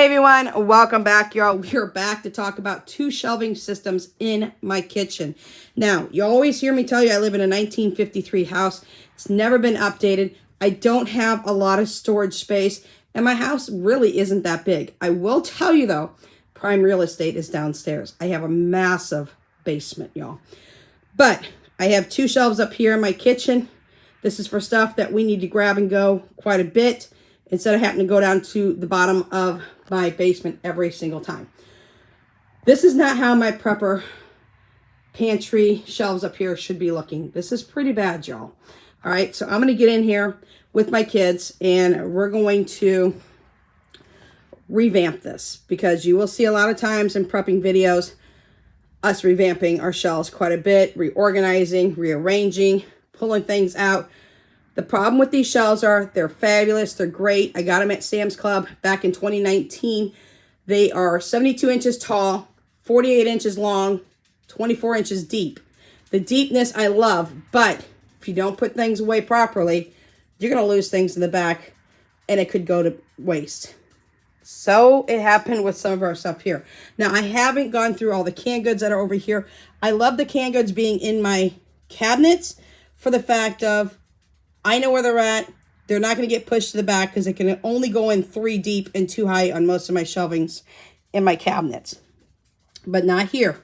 everyone, welcome back, y'all. We're back to talk about 2 shelving systems in my kitchen. Now, you always hear me tell you I live in a 1953 house. It's never been updated. I don't have a lot of storage space, and my house really isn't that big. I will tell you though, prime real estate is downstairs. I have a massive basement, y'all. But I have 2 shelves up here in my kitchen. This is for stuff that we need to grab and go quite a bit, instead of having to go down to the bottom of my basement every single time. This is not how my prepper pantry shelves up here should be looking. This is pretty bad, y'all. All right, so I'm going to get in here with my kids and we're going to revamp this, because you will see a lot of times in prepping videos us revamping our shelves quite a bit, reorganizing, rearranging, pulling things out. The problem with these shelves are they're fabulous. They're great. I got them at Sam's Club back in 2019. They are 72 inches tall, 48 inches long, 24 inches deep. The deepness I love, but if you don't put things away properly, you're going to lose things in the back and it could go to waste. So it happened with some of our stuff here. Now, I haven't gone through all the canned goods that are over here. I love the canned goods being in my cabinets for the fact of I know where they're at. They're not going to get pushed to the back because it can only go in 3 deep and 2 high on most of my shelvings in my cabinets. But not here.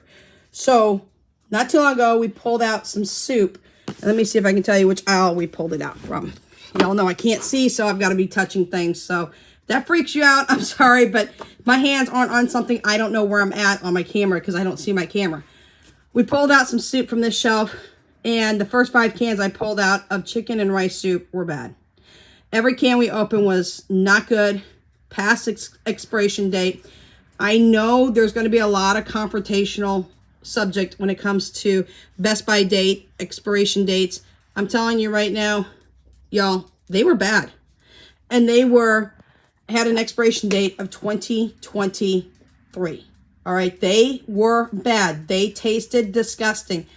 So, not too long ago, we pulled out some soup. And let me see if I can tell you which aisle we pulled it out from. Y'all know I can't see, so I've got to be touching things. So, if that freaks you out, I'm sorry, but my hands aren't on something. I don't know where I'm at on my camera because I don't see my camera. We pulled out some soup from this shelf. And the first 5 cans I pulled out of chicken and rice soup were bad. Every can we opened was not good, past expiration date. I know there's going to be a lot of confrontational subject when it comes to best by date, expiration dates. I'm telling you right now, y'all, they were bad. And they had an expiration date of 2023. All right, they were bad. They tasted disgusting.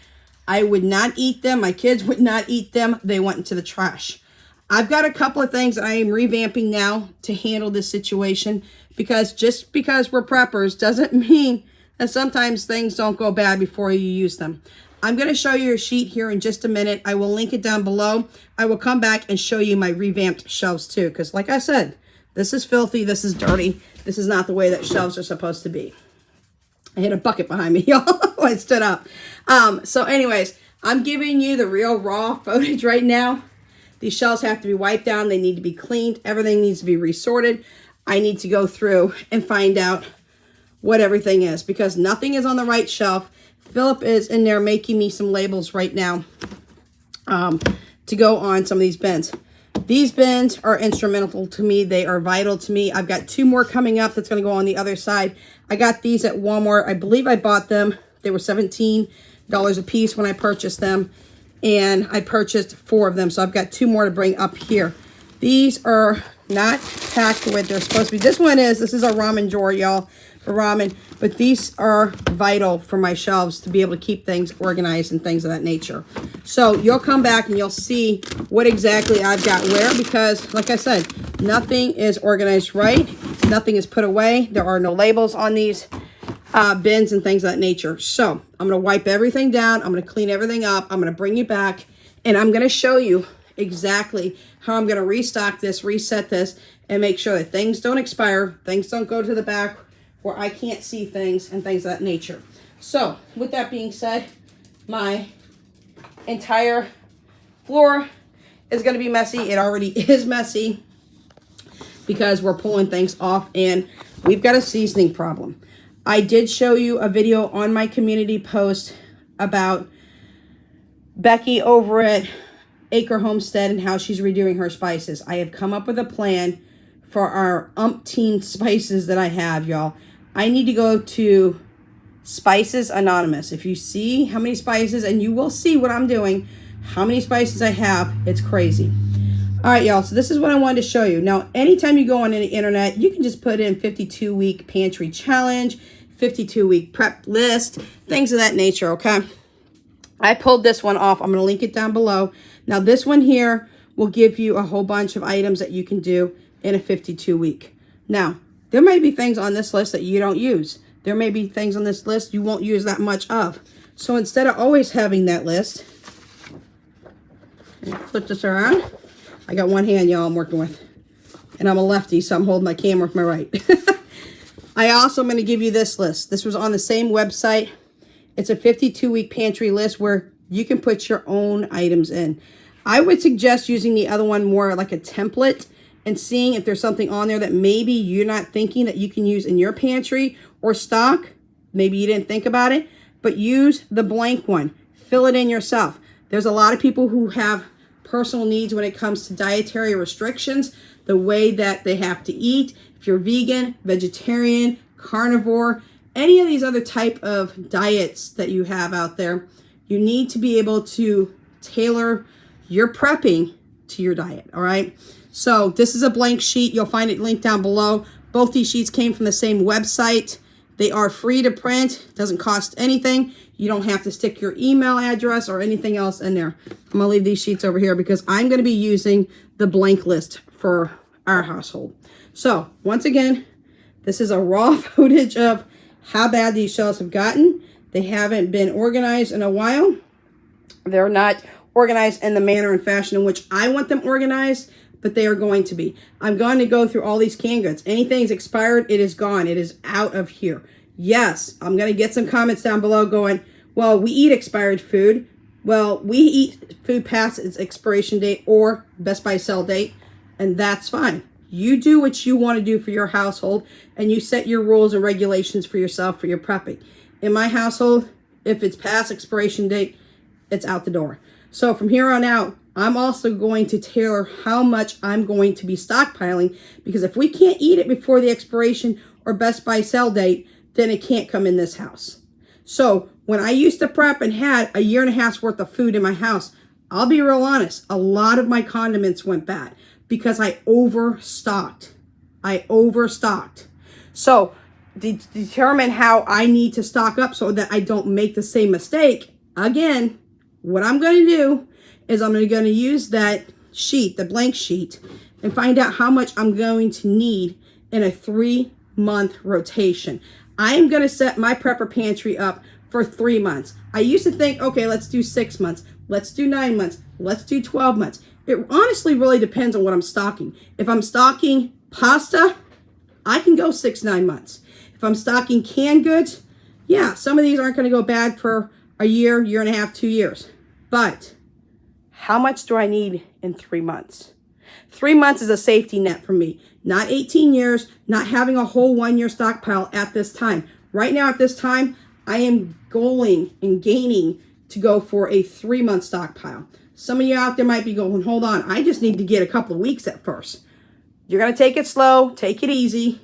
I would not eat them. My kids would not eat them. They went into the trash. I've got a couple of things I am revamping now to handle this situation, because just because we're preppers doesn't mean that sometimes things don't go bad before you use them. I'm going to show you a sheet here in just a minute. I will link it down below. I will come back and show you my revamped shelves too, because like I said, this is filthy. This is dirty. This is not the way that shelves are supposed to be. I hit a bucket behind me, y'all. I stood up. So anyways, I'm giving you the real raw footage right now. These shelves have to be wiped down. They need to be cleaned. Everything needs to be resorted. I need to go through and find out what everything is, because nothing is on the right shelf. Philip is in there making me some labels right now to go on some of these bins. These bins are instrumental to me. They are vital to me. I've got 2 more coming up that's going to go on the other side. I got these at Walmart. I believe I bought them. They were $17 a piece when I purchased them. And I purchased 4 of them. So I've got 2 more to bring up here. These are not packed the way they're supposed to be. This is a ramen drawer, y'all, for ramen. But these are vital for my shelves to be able to keep things organized and things of that nature. So you'll come back and you'll see what exactly I've got where, because like I said, nothing is organized right. Nothing is put away. There are no labels on these bins and things of that nature. So I'm going to wipe everything down. I'm going to clean everything up. I'm going to bring you back and I'm going to show you exactly how I'm going to restock this, reset this, and make sure that things don't expire. Things don't go to the back where I can't see things and things of that nature. So with that being said, my entire floor is going to be messy. It already is messy because we're pulling things off and we've got a seasoning problem. I did show you a video on my community post about Becky over at Acre Homestead and how she's redoing her spices. I have come up with a plan for our umpteen spices that I have, y'all. I need to go to Spices Anonymous. If you see how many spices, and you will see what I'm doing, how many spices I have, it's crazy. All right, y'all, so this is what I wanted to show you. Now, anytime you go on the internet, you can just put in 52-week pantry challenge, 52-week prep list, things of that nature, okay? I pulled this one off. I'm going to link it down below. Now, this one here will give you a whole bunch of items that you can do in a 52-week. Now, There may be things on this list that you don't use. There may be things on this list you won't use that much of. So instead of always having that list, flip this around. I got one hand, y'all, I'm working with. And I'm a lefty, so I'm holding my camera with my right. I also am going to give you this list. This was on the same website. It's a 52-week pantry list where you can put your own items in. I would suggest using the other one more like a template and seeing if there's something on there that maybe you're not thinking that you can use in your pantry or stock. Maybe you didn't think about it, but use the blank one. Fill it in yourself. There's a lot of people who have personal needs when it comes to dietary restrictions, the way that they have to eat. If you're vegan, vegetarian, carnivore, any of these other type of diets that you have out there, you need to be able to tailor your prepping to your diet, all right? So this is a blank sheet. You'll find it linked down below. Both these sheets came from the same website. They are free to print. Doesn't cost anything. You don't have to stick your email address or anything else in there. I'm going to leave these sheets over here because I'm going to be using the blank list for our household. So once again, this is a raw footage of how bad these shelves have gotten. They haven't been organized in a while. They're not organized in the manner and fashion in which I want them organized, but they are going to be. I'm going to go through all these canned goods. Anything's expired, it is gone. It is out of here. Yes, I'm going to get some comments down below going, well, we eat expired food. Well, we eat food past its expiration date or best by sell date, and that's fine. You do what you want to do for your household, and you set your rules and regulations for yourself for your prepping. In my household, if it's past expiration date, it's out the door. So from here on out, I'm also going to tailor how much I'm going to be stockpiling, because if we can't eat it before the expiration or best by sell date, then it can't come in this house. So when I used to prep and had a 1.5 years worth of food in my house, I'll be real honest, a lot of my condiments went bad because I overstocked. So to determine how I need to stock up so that I don't make the same mistake, again, what I'm going to do is I'm going to use that sheet, the blank sheet, and find out how much I'm going to need in a 3-month rotation. I am going to set my prepper pantry up for 3 months. I used to think, okay, let's do 6 months. Let's do 9 months. Let's do 12 months. It honestly really depends on what I'm stocking. If I'm stocking pasta, I can go 6-9 months. If I'm stocking canned goods, yeah, some of these aren't going to go bad for a year, 1.5 years, 2 years. But how much do I need in 3 months? 3 months is a safety net for me. Not 18 years, not having a whole 1 year stockpile at this time. Right now at this time, I am goaling and gaining to go for a 3-month stockpile. Some of you out there might be going, hold on, I just need to get a couple of weeks at first. You're going to take it slow, take it easy,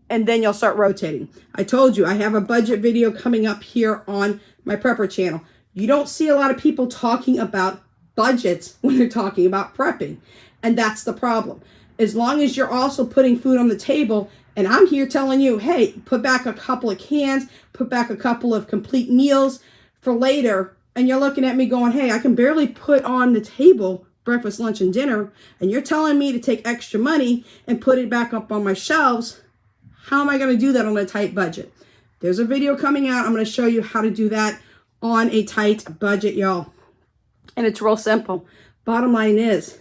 and then you'll start rotating. I told you, I have a budget video coming up here on my prepper channel. You don't see a lot of people talking about budgets when they're talking about prepping. And that's the problem. As long as you're also putting food on the table, and I'm here telling you, hey, put back a couple of cans, put back a couple of complete meals for later, and you're looking at me going, hey, I can barely put on the table breakfast, lunch, and dinner, and you're telling me to take extra money and put it back up on my shelves. How am I going to do that on a tight budget? There's a video coming out. I'm going to show you how to do that on a tight budget, y'all. And it's real simple. Bottom line is,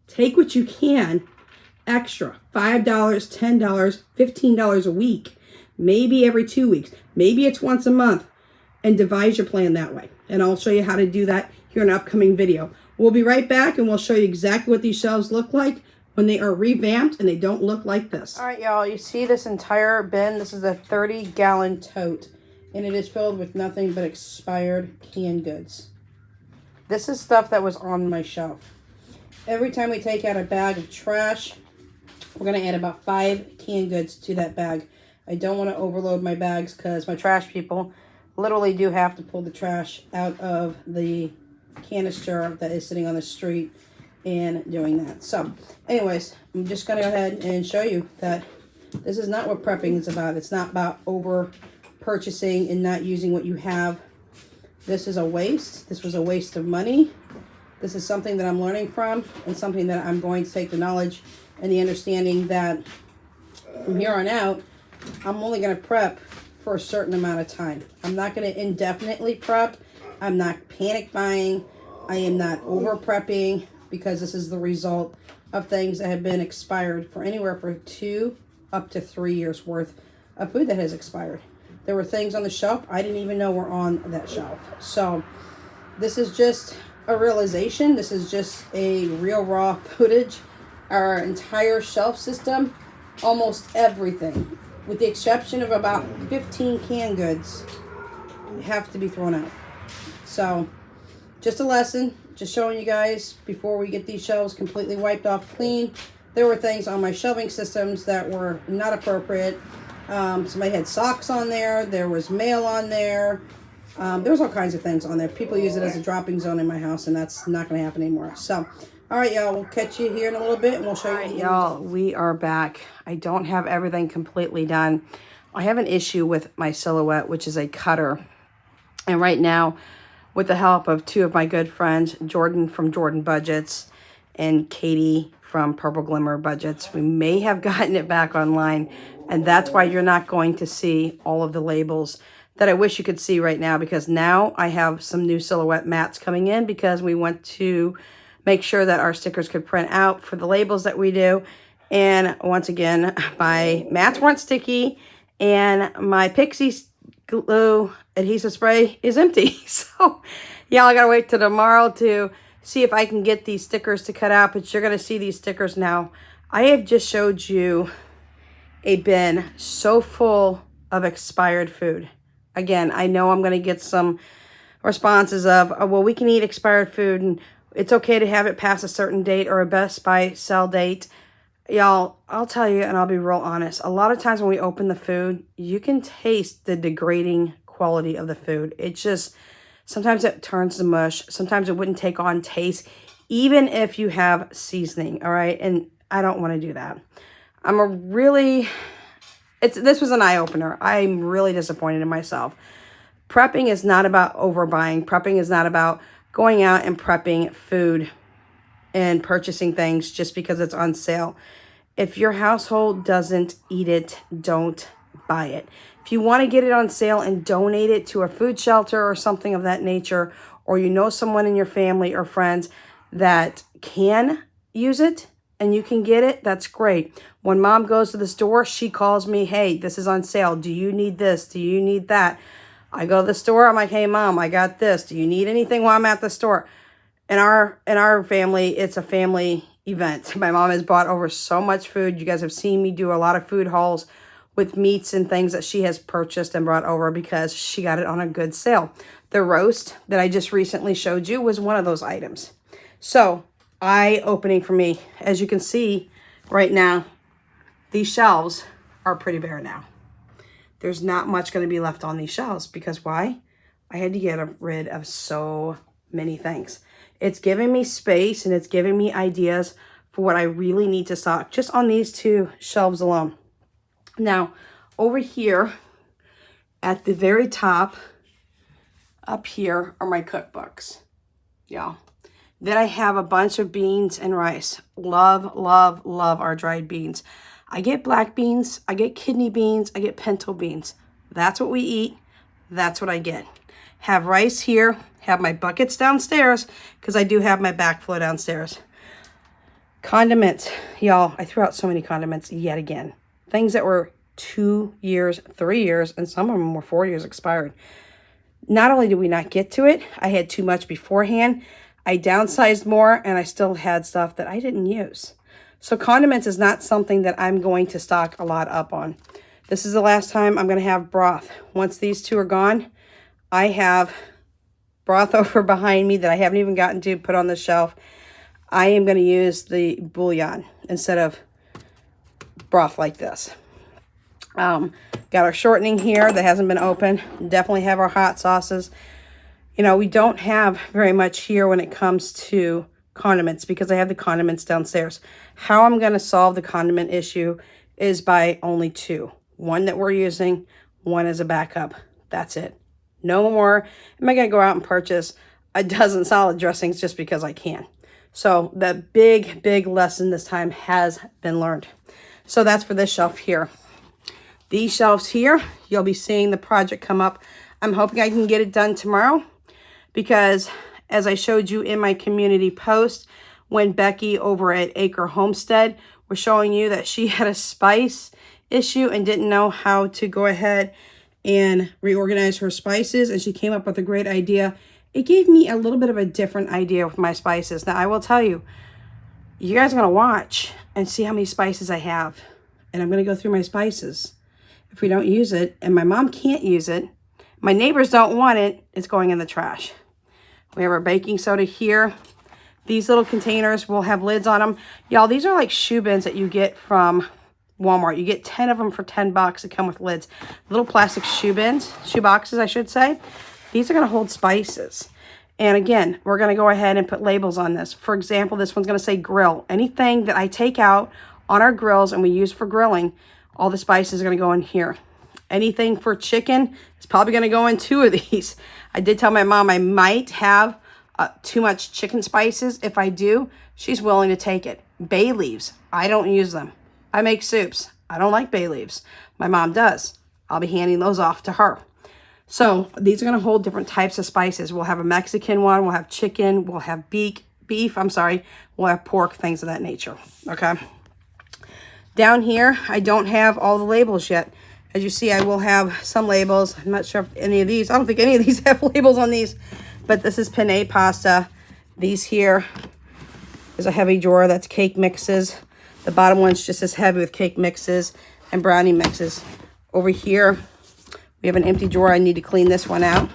take what you can extra, $5, $10, $15 a week, maybe every 2 weeks, maybe it's once a month, and devise your plan that way. And I'll show you how to do that here in an upcoming video. We'll be right back, and we'll show you exactly what these shelves look like when they are revamped and they don't look like this. All right, y'all, you see this entire bin? This is a 30-gallon tote, and it is filled with nothing but expired canned goods. This is stuff that was on my shelf. Every time we take out a bag of trash, we're going to add about 5 canned goods to that bag. I don't want to overload my bags because my trash people literally do have to pull the trash out of the canister that is sitting on the street and doing that. So, anyways, I'm just going to go ahead and show you that this is not what prepping is about. It's not about over purchasing and not using what you have. This is a waste. This was a waste of money. This is something that I'm learning from, and something that I'm going to take the knowledge and the understanding that from here on out, I'm only going to prep for a certain amount of time. I'm not going to indefinitely prep. I'm not panic buying. I am not over prepping, because this is the result of things that have been expired for anywhere from 2 up to 3 years worth of food that has expired. There were things on the shelf I didn't even know were on that shelf. So this is just a realization. This is just a real raw footage. Our entire shelf system, almost everything, with the exception of about 15 canned goods, have to be thrown out. So just a lesson, just showing you guys before we get these shelves completely wiped off clean. There were things on my shelving systems that were not appropriate. Somebody had socks on there. There was mail on there. There was all kinds of things on there. People use it as a dropping zone in my house, and that's not going to happen anymore. So, all right, y'all, we'll catch you here in a little bit, and we'll show you. All right, y'all, we are back. I don't have everything completely done. I have an issue with my Silhouette, which is a cutter. And right now, with the help of 2 of my good friends, Jordan from Jordan Budgets and Katie from Purple Glimmer Budgets, we may have gotten it back online. And that's why you're not going to see all of the labels that I wish you could see right now, because now I have some new Silhouette mats coming in, because we want to make sure that our stickers could print out for the labels that we do. And once again, my mats weren't sticky, and my Pixie glue adhesive spray is empty. So yeah, I gotta wait till tomorrow to see if I can get these stickers to cut out, but you're gonna see these stickers now. I have just showed you a bin so full of expired food. Again, I know I'm going to get some responses of, oh, well, we can eat expired food and it's okay to have it past a certain date or a Best Buy sell date. Y'all, I'll tell you, and I'll be real honest, a lot of times when we open the food, you can taste the degrading quality of the food. It just, sometimes it turns to mush. Sometimes it wouldn't take on taste, even if you have seasoning, all right? And I don't want to do that. This was an eye-opener. I'm really disappointed in myself. Prepping is not about overbuying. Prepping is not about going out and prepping food and purchasing things just because it's on sale. If your household doesn't eat it, don't buy it. If you want to get it on sale and donate it to a food shelter or something of that nature, or you know someone in your family or friends that can use it, and you can get it, that's great. When mom goes to the store, she calls me, hey, this is on sale. Do you need this? Do you need that? I go to the store, I'm like, hey, mom, I got this. Do you need anything while I'm at the store? In our family, it's a family event. My mom has bought over so much food. You guys have seen me do a lot of food hauls with meats and things that she has purchased and brought over because she got it on a good sale. The roast that I just recently showed you was one of those items. So, eye-opening for me. As you can see right now, these shelves are pretty bare now. There's not much going to be left on these shelves because why? I had to get rid of so many things. It's giving me space and it's giving me ideas for what I really need to stock just on these 2 shelves alone. Now, over here at the very top, up here are my cookbooks. Y'all. Then I have a bunch of beans and rice. Love, love, love our dried beans. I get black beans, I get kidney beans, I get pinto beans. That's what we eat. That's what I get. Have rice here. Have my buckets downstairs because I do have my backflow downstairs. Condiments. Y'all, I threw out so many condiments yet again. Things that were 2 years, 3 years, and some of them were 4 years expired. Not only did we not get to it, I had too much beforehand. I downsized more and I still had stuff that I didn't use. So condiments is not something that I'm going to stock a lot up on. This is the last time I'm going to have broth. Once these 2 are gone, I have broth over behind me that I haven't even gotten to put on the shelf. I am going to use the bouillon instead of broth like this. Got our shortening here that hasn't been opened. Definitely have our hot sauces. You know, we don't have very much here when it comes to condiments because I have the condiments downstairs. How I'm going to solve the condiment issue is by only 2. One that we're using, one as a backup. That's it. No more am I going to go out and purchase a dozen salad dressings just because I can. So the big lesson this time has been learned. So that's for this shelf here. These shelves here, you'll be seeing the project come up. I'm hoping I can get it done tomorrow because as I showed you in my community post, when Becky over at Acre Homestead was showing you that she had a spice issue and didn't know how to go ahead and reorganize her spices, and she came up with a great idea. It gave me a little bit of a different idea with my spices. Now, I will tell you, you guys are going to watch and see how many spices I have. And I'm going to go through my spices. If we don't use it, and my mom can't use it, my neighbors don't want it, it's going in the trash. We have our baking soda here. These little containers will have lids on them. Y'all, these are like shoe bins that you get from Walmart. You get 10 of them for $10 that come with lids. Little plastic shoe bins, shoe boxes, I should say. These are going to hold spices. And again, we're going to go ahead and put labels on this. For example, this one's going to say grill. Anything that I take out on our grills and we use for grilling, all the spices are going to go in here. Anything for chicken is probably going to go in 2 of these. I did tell my mom I might have too much chicken spices. If I do, she's willing to take it. Bay leaves, I don't use them. I make soups. I don't like bay leaves. My mom does. I'll be handing those off to her. So these are going to hold different types of spices. We'll have a Mexican one. We'll have chicken. We'll have beef. We'll have pork, things of that nature. Okay. Down here, I don't have all the labels yet. As you see, I will have some labels. I'm not sure if any of these, I don't think any of these have labels on these. But this is penne pasta. These here is a heavy drawer. That's cake mixes. The bottom one's just as heavy with cake mixes and brownie mixes. Over here, we have an empty drawer. I need to clean this one out.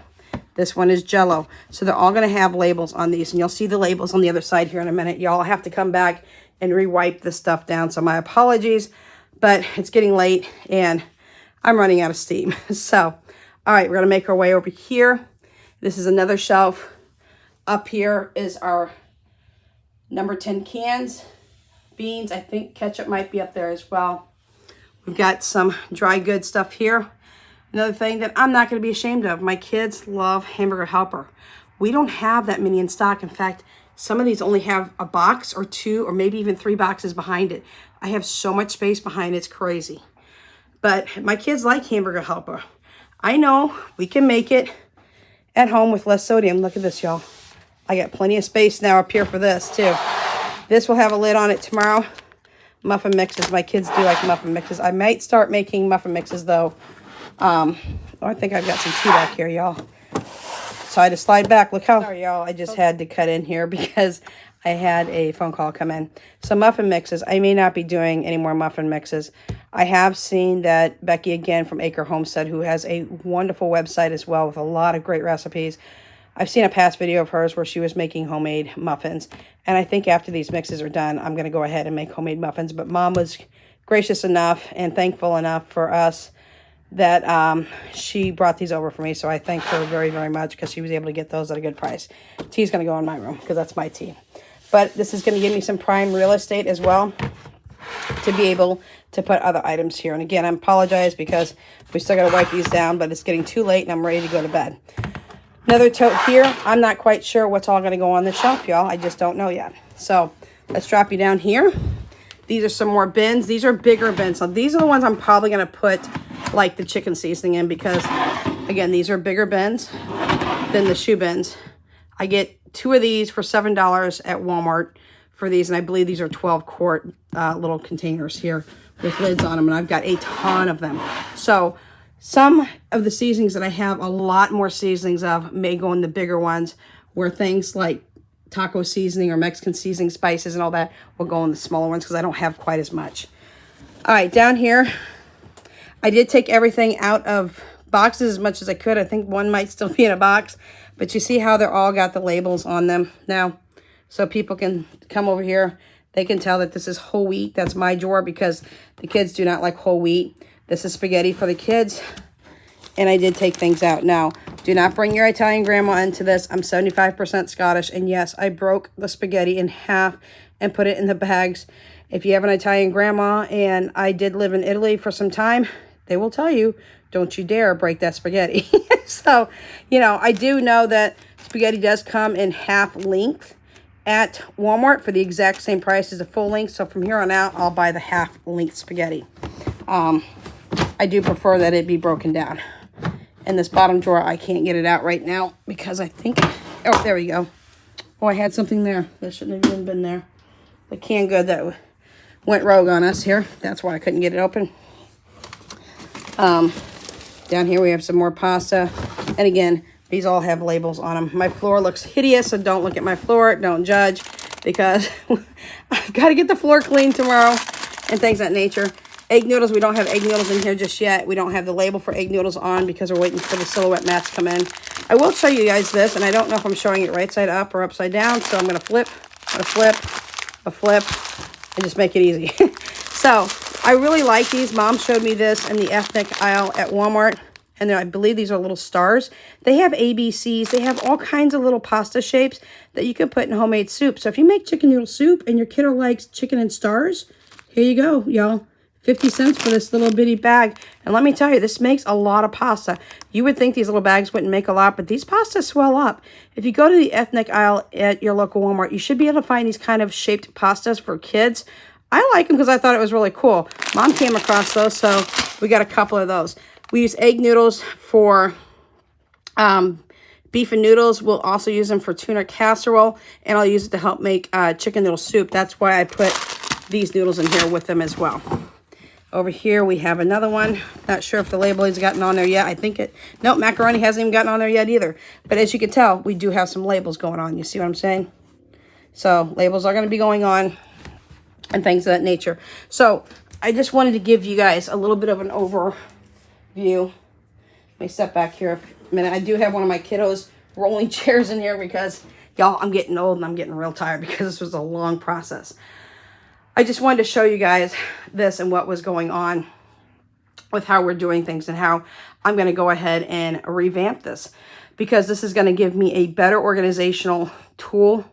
This one is Jell-O. So they're all going to have labels on these. And you'll see the labels on the other side here in a minute. Y'all have to come back and re-wipe this stuff down. So my apologies. But it's getting late and I'm running out of steam. So, all right, we're going to make our way over here. This is another shelf. Up here is our number 10 cans. Beans, I think ketchup might be up there as well. We've got some dry goods stuff here. Another thing that I'm not going to be ashamed of. My kids love Hamburger Helper. We don't have that many in stock. In fact, some of these only have a box or 2 or maybe even 3 boxes behind it. I have so much space behind it, it's crazy. But my kids like Hamburger Helper. I know we can make it at home with less sodium. Look at this, y'all. I got plenty of space now up here for this, too. This will have a lid on it tomorrow. Muffin mixes. My kids do like muffin mixes. I might start making muffin mixes, though. I think I've got some tea back here, y'all. So I had to slide back. Look how... Sorry, y'all. I just had to cut in here because I had a phone call come in. So muffin mixes. I may not be doing any more muffin mixes. I have seen that Becky, again, from Acre Homestead, who has a wonderful website as well with a lot of great recipes. I've seen a past video of hers where she was making homemade muffins. And I think after these mixes are done, I'm going to go ahead and make homemade muffins. But Mom was gracious enough and thankful enough for us that she brought these over for me. So I thank her very, very much because she was able to get those at a good price. Tea's going to go in my room because that's my tea. But this is going to give me some prime real estate as well to be able to put other items here. And again, I apologize because we still got to wipe these down, but it's getting too late and I'm ready to go to bed. Another tote here. I'm not quite sure what's all going to go on this shelf, y'all. I just don't know yet. So let's drop you down here. These are some more bins. These are bigger bins. So these are the ones I'm probably going to put like the chicken seasoning in because, again, these are bigger bins than the shoe bins. I get 2 of these for $7 at Walmart for these, and I believe these are 12-quart little containers here with lids on them, and I've got a ton of them. So some of the seasonings that I have a lot more seasonings of may go in the bigger ones, where things like taco seasoning or Mexican seasoning spices and all that will go in the smaller ones because I don't have quite as much. All right, down here, I did take everything out of boxes as much as I could. I think one might still be in a box, but you see how they're all got the labels on them now. So people can come over here. They can tell that this is whole wheat. That's my drawer because the kids do not like whole wheat. This is spaghetti for the kids. And I did take things out. Now, do not bring your Italian grandma into this. I'm 75% Scottish. And yes, I broke the spaghetti in half and put it in the bags. If you have an Italian grandma, and I did live in Italy for some time, they will tell you, don't you dare break that spaghetti. So, you know, I do know that spaghetti does come in half length. at Walmart for the exact same price as a full length. So from here on out, I'll buy the half length spaghetti. I do prefer that it be broken down. In this bottom drawer, I can't get it out right now because I think, oh, there we go. Oh, I had something there that shouldn't have even been there. The canned good that went rogue on us here. That's why I couldn't get it open. Down here we have some more pasta. And again, these all have labels on them. My floor looks hideous, so don't look at my floor. Don't judge, because I've got to get the floor clean tomorrow and things of that nature. Egg noodles, we don't have egg noodles in here just yet. We don't have the label for egg noodles on because we're waiting for the silhouette mats to come in. I will show you guys this, and I don't know if I'm showing it right side up or upside down, so I'm going to flip, a flip, and just make it easy. So, I really like these. Mom showed me this in the ethnic aisle at Walmart, and I believe these are little stars. They have ABCs. They have all kinds of little pasta shapes that you can put in homemade soup. So, if you make chicken noodle soup and your kiddo likes chicken and stars, here you go, y'all. 50 cents for this little bitty bag. And let me tell you, this makes a lot of pasta. You would think these little bags wouldn't make a lot, but these pastas swell up. If you go to the ethnic aisle at your local Walmart, you should be able to find these kind of shaped pastas for kids. I like them because I thought it was really cool. Mom came across those, so we got a couple of those. We use egg noodles for beef and noodles. We'll also use them for tuna casserole, and I'll use it to help make chicken noodle soup. That's why I put these noodles in here with them as well. Over here, we have another one. Not sure if the label has gotten on there yet. I think it... Nope, macaroni hasn't even gotten on there yet either. But as you can tell, we do have some labels going on. You see what I'm saying? So, labels are going to be going on and things of that nature. So, I just wanted to give you guys a little bit of an overview. Let me step back here a minute. I do have one of my kiddos rolling chairs in here because, y'all, I'm getting old and I'm getting real tired because this was a long process. I just wanted to show you guys this and what was going on with how we're doing things and how I'm going to go ahead and revamp this, because this is going to give me a better organizational tool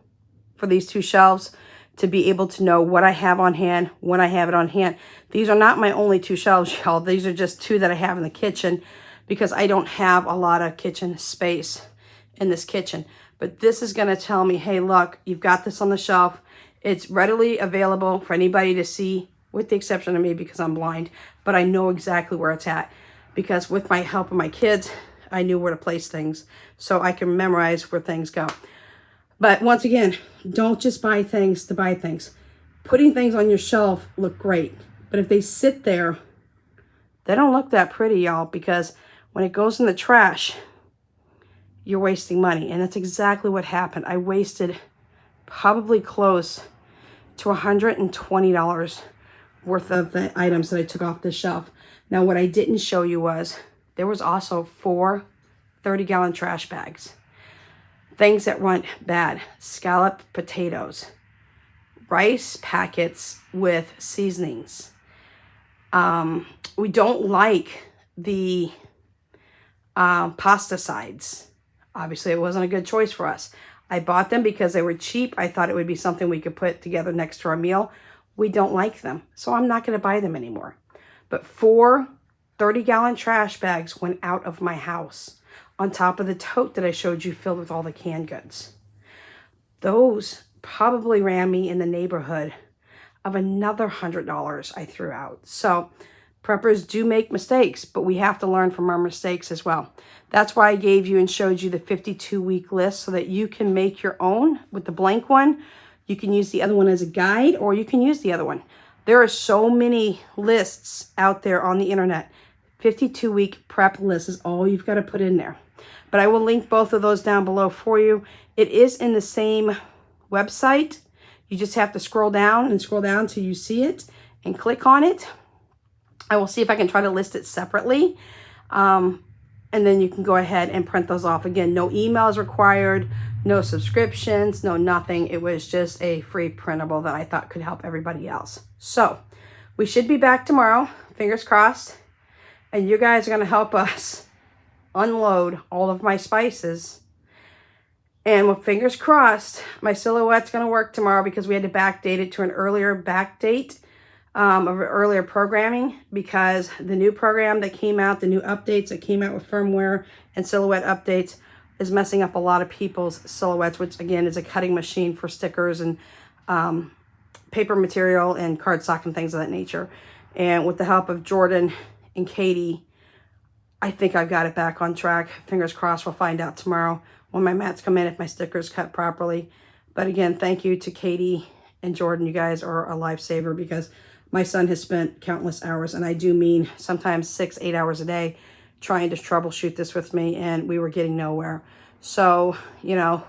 for these two shelves to be able to know what I have on hand when I have it on hand. These are not my only two shelves, y'all. These are just two that I have in the kitchen because I don't have a lot of kitchen space in this kitchen. But this is going to tell me, hey, look, you've got this on the shelf. It's readily available for anybody to see, with the exception of me because I'm blind, but I know exactly where it's at because with my help of my kids, I knew where to place things so I can memorize where things go. But once again, don't just buy things to buy things. Putting things on your shelf look great, but if they sit there, they don't look that pretty, y'all, because when it goes in the trash, you're wasting money. And that's exactly what happened. I wasted probably close to $120 worth of the items that I took off the shelf. Now, what I didn't show you was there was also 4 30-gallon trash bags. Things that went bad. Scalloped potatoes. Rice packets with seasonings. We don't like the pasta sides. Obviously, it wasn't a good choice for us. I bought them because they were cheap. I thought it would be something we could put together next to our meal. We don't like them, so I'm not going to buy them anymore. But 4 30-gallon trash bags went out of my house on top of the tote that I showed you filled with all the canned goods. Those probably ran me in the neighborhood of another $100 I threw out. So preppers do make mistakes, but we have to learn from our mistakes as well. That's why I gave you and showed you the 52-week list so that you can make your own with the blank one. You can use the other one as a guide, or you can use the other one. There are so many lists out there on the internet. 52-week prep list is all you've got to put in there. But I will link both of those down below for you. It is in the same website. You just have to scroll down till you see it and click on it. I will see if I can try to list it separately. And then you can go ahead and print those off. Again, no emails required, no subscriptions, no nothing. It was just a free printable that I thought could help everybody else. So we should be back tomorrow, fingers crossed. And you guys are going to help us unload all of my spices. And with fingers crossed, my silhouette's going to work tomorrow because we had to backdate it to an earlier backdate of earlier programming, because the new program that came out, the new updates that came out with firmware and silhouette updates, is messing up a lot of people's silhouettes, which again is a cutting machine for stickers and paper material and cardstock and things of that nature. And with the help of Jordan and Katie, I think I've got it back on track. Fingers crossed, we'll find out tomorrow when my mats come in if my sticker's cut properly. But again, thank you to Katie and Jordan. You guys are a lifesaver, because my son has spent countless hours, and I do mean sometimes 6-8 hours a day, trying to troubleshoot this with me, and we were getting nowhere. So, you know,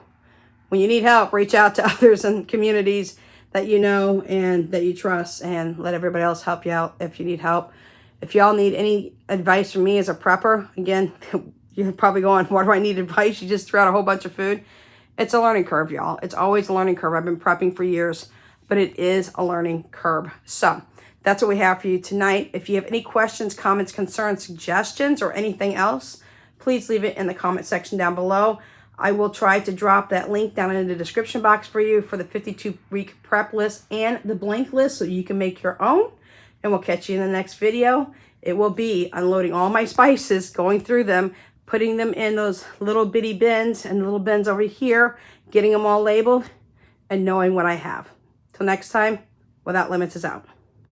when you need help, reach out to others in communities that you know and that you trust, and let everybody else help you out if you need help. If y'all need any advice from me as a prepper, again, you're probably going, why do I need advice? You just threw out a whole bunch of food. It's a learning curve, y'all. It's always a learning curve. I've been prepping for years, but it is a learning curve. So that's what we have for you tonight. If you have any questions, comments, concerns, suggestions, or anything else, please leave it in the comment section down below. I will try to drop that link down in the description box for you for the 52-week prep list and the blank list so you can make your own. And we'll catch you in the next video. It will be unloading all my spices, going through them, putting them in those little bitty bins and little bins over here, getting them all labeled, and knowing what I have. Till next time, Without Limits is out.